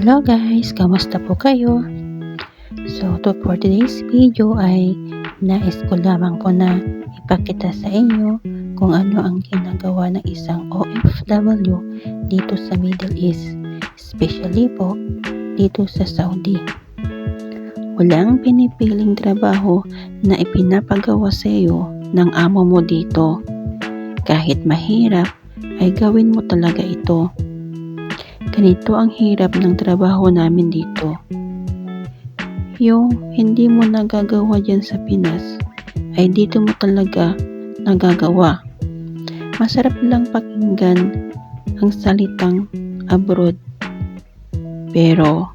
Hello guys, kamusta po kayo? For today's video ay nais ko lamang ko na ipakita sa inyo kung ano ang ginagawa ng isang OFW dito sa Middle East, especially po dito sa Saudi. Walang pinipiling trabaho na ipinapagawa sa iyo ng amo mo dito. Kahit mahirap, ay gawin mo talaga ito. Ganito ang hirap ng trabaho namin dito. Yung hindi mo nagagawa dyan sa Pinas, ay dito mo talaga nagagawa. Masarap lang pakinggan ang salitang abroad. Pero,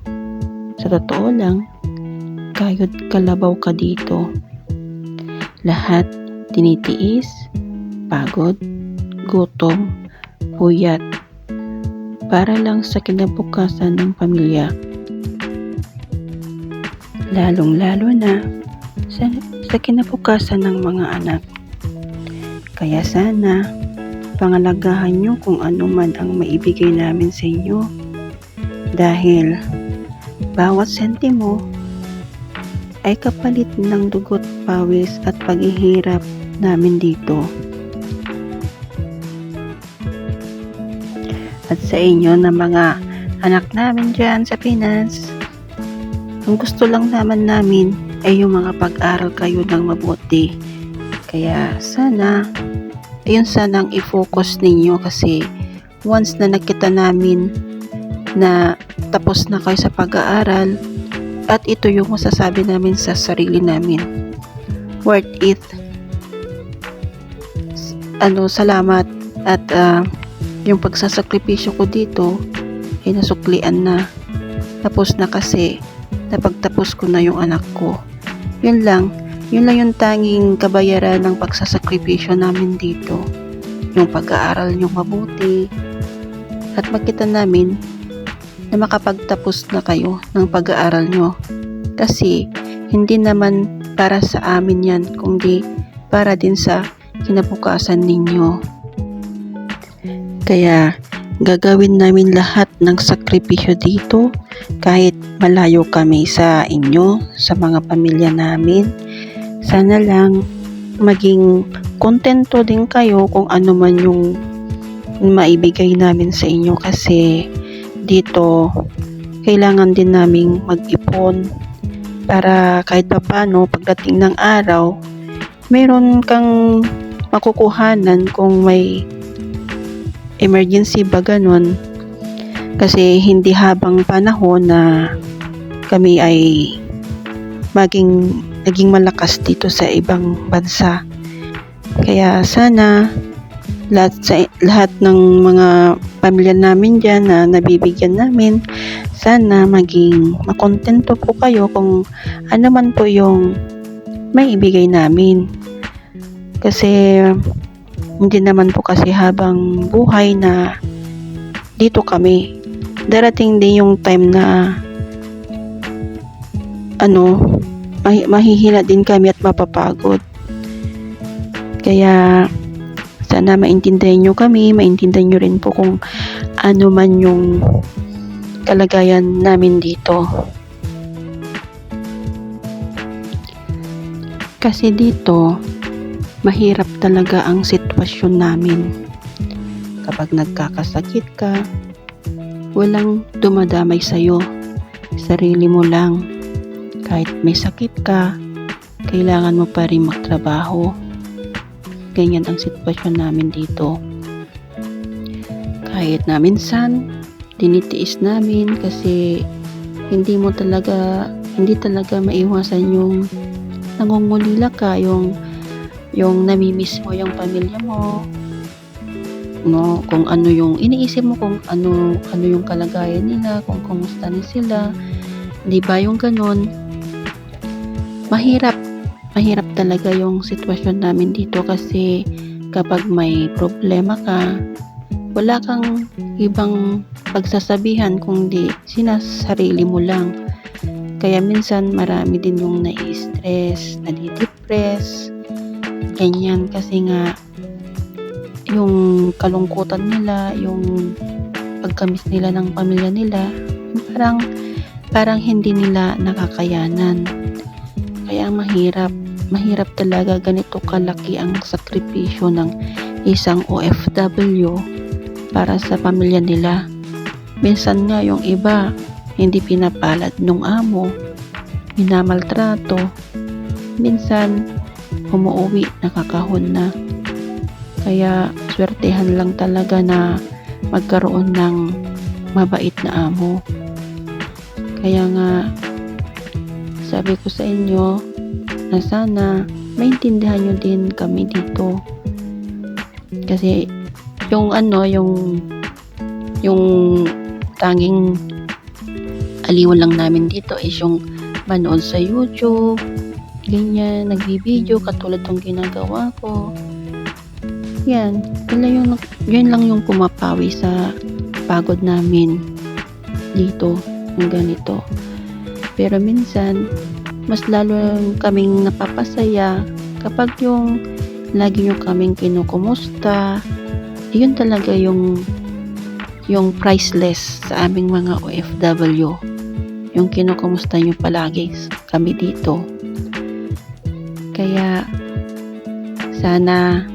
sa totoo lang, kayod kalabaw ka dito. Lahat tinitiis, pagod, gutom, puyat, para lang sa kinabukasan ng pamilya. Lalong-lalo na sa kinabukasan ng mga anak. Kaya sana, pangalagahan nyo kung ano man ang maibigay namin sa inyo. Dahil, bawat sentimo ay kapalit ng dugot, pawis at paghihirap namin dito. At sa inyo na mga anak namin dyan sa Pinas, ang gusto lang naman namin ay yung mga pag-aral kayo ng mabuti. Kaya sana, ayun sanang i-focus ninyo kasi once na nakita namin na tapos na kayo sa pag-aaral at ito yung masasabi namin sa sarili namin, worth it. Salamat at yung pagsasakripisyo ko dito ay nasuklian na. Tapos na kasi napagtapos ko na yung anak ko. Yun lang yung tanging kabayaran ng pagsasakripisyo namin dito. Yung pag-aaral nyo mabuti at makita namin na makapagtapos na kayo ng pag-aaral nyo. Kasi hindi naman para sa amin yan, kundi para din sa kinabukasan ninyo. Kaya gagawin namin lahat ng sakripisyo dito kahit malayo kami sa inyo, sa mga pamilya namin. Sana lang maging kontento din kayo kung ano man yung maibigay namin sa inyo kasi dito kailangan din naming mag-ipon para kahit paano pagdating ng araw meron kang makukuhanan kung may emergency ba ganun. Kasi hindi habang panahon na kami ay naging malakas dito sa ibang bansa. Kaya sana lahat ng mga pamilya namin dyan na nabibigyan namin, sana maging makontento po kayo kung ano man po yung may ibigay namin. Kasi hindi naman po kasi habang buhay na dito kami. Darating din yung time na mahihina din kami at mapapagod. Kaya sana maintindihan nyo kami, maintindihan nyo rin po kung ano man yung kalagayan namin dito. Kasi dito mahirap talaga ang sitwasyon namin. Kapag nagkakasakit ka, walang dumadamay sa'yo. Sarili mo lang. Kahit may sakit ka, kailangan mo pa rin magtrabaho. Ganyan ang sitwasyon namin dito. Kahit na minsan, dinitiis namin kasi hindi talaga maiwasan yung nangungulila ka, yung namimiss mo yung pamilya mo, no, kung ano yung iniisip mo, kung ano yung kalagayan nila, kung kumusta na sila, di ba yung ganun. Mahirap talaga yung sitwasyon namin dito kasi kapag may problema ka, wala kang ibang pagsasabihan kundi sinasarili mo lang. Kaya minsan marami din yung nai-stress, nadi-depress, ganyan kasi nga yung kalungkutan nila, yung pagkamis nila ng pamilya nila, Parang hindi nila nakakayanan. Kaya mahirap talaga, ganito kalaki ang sakripisyo ng isang OFW para sa pamilya nila. Minsan nga yung iba hindi pinapalad nung amo, minamaltrato, minsan umuuwi nakakahon na. Kaya swertehan lang talaga na magkaroon ng mabait na amo. Kaya nga sabi ko sa inyo na sana maintindihan nyo din kami dito. Kasi yung tanging aliwan lang namin dito is yung manood sa YouTube, ganyan, nagbibideo katulad ng ginagawa ko. Yan lang yung pumapawi sa pagod namin dito, yung ganito. Pero minsan mas lalo kaming napapasaya kapag yung lagi nyo kaming kinukumusta. Yun talaga yung priceless sa aming mga OFW, yung kinukumusta nyo palagi kami dito. Kaya sana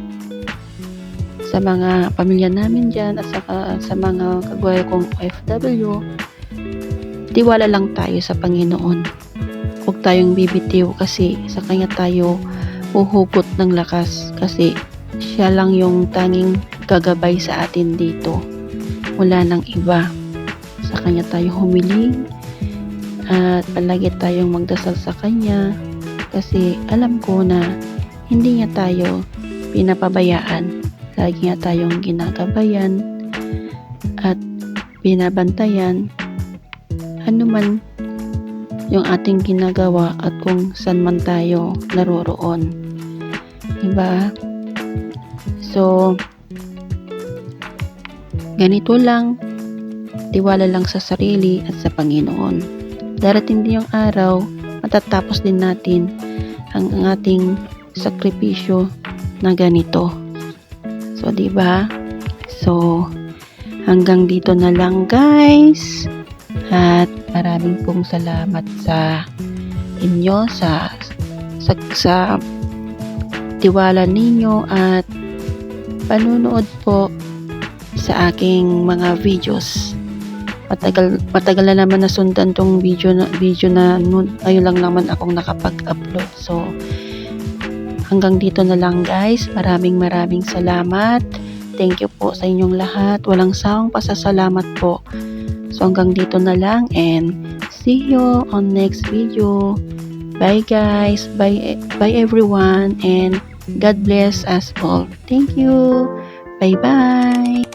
sa mga pamilya namin dyan at sa mga kagwaya kong OFW, tiwala lang tayo sa Panginoon. Huwag tayong bibitiw kasi sa Kanya tayo uhugot ng lakas, kasi Siya lang yung tanging gagabay sa atin dito. Wala nang iba. Sa Kanya tayo humiling at palagi tayong magdasal sa Kanya, kasi alam ko na hindi niya tayo pinapabayaan. Lagi niya tayong ginagabayan at binabantayan anuman yung ating ginagawa at kung saan man tayo naroroon. Diba? So, ganito lang, tiwala lang sa sarili at sa Panginoon. Darating din yung araw, matatapos din natin ang ating sakripisyo na ganito. So, diba? So, hanggang dito na lang, guys. At maraming pong salamat sa inyo sa tiwala ninyo at panunood po sa aking mga videos. Matagal na naman nasundan tong video na ngayon lang naman akong nakapag-upload. So hanggang dito na lang, guys. Maraming salamat. Thank you po sa inyong lahat. Walang sawang pasasalamat po. So hanggang dito na lang, and see you on next video. Bye, guys. Bye everyone, and God bless us all. Thank you. Bye bye.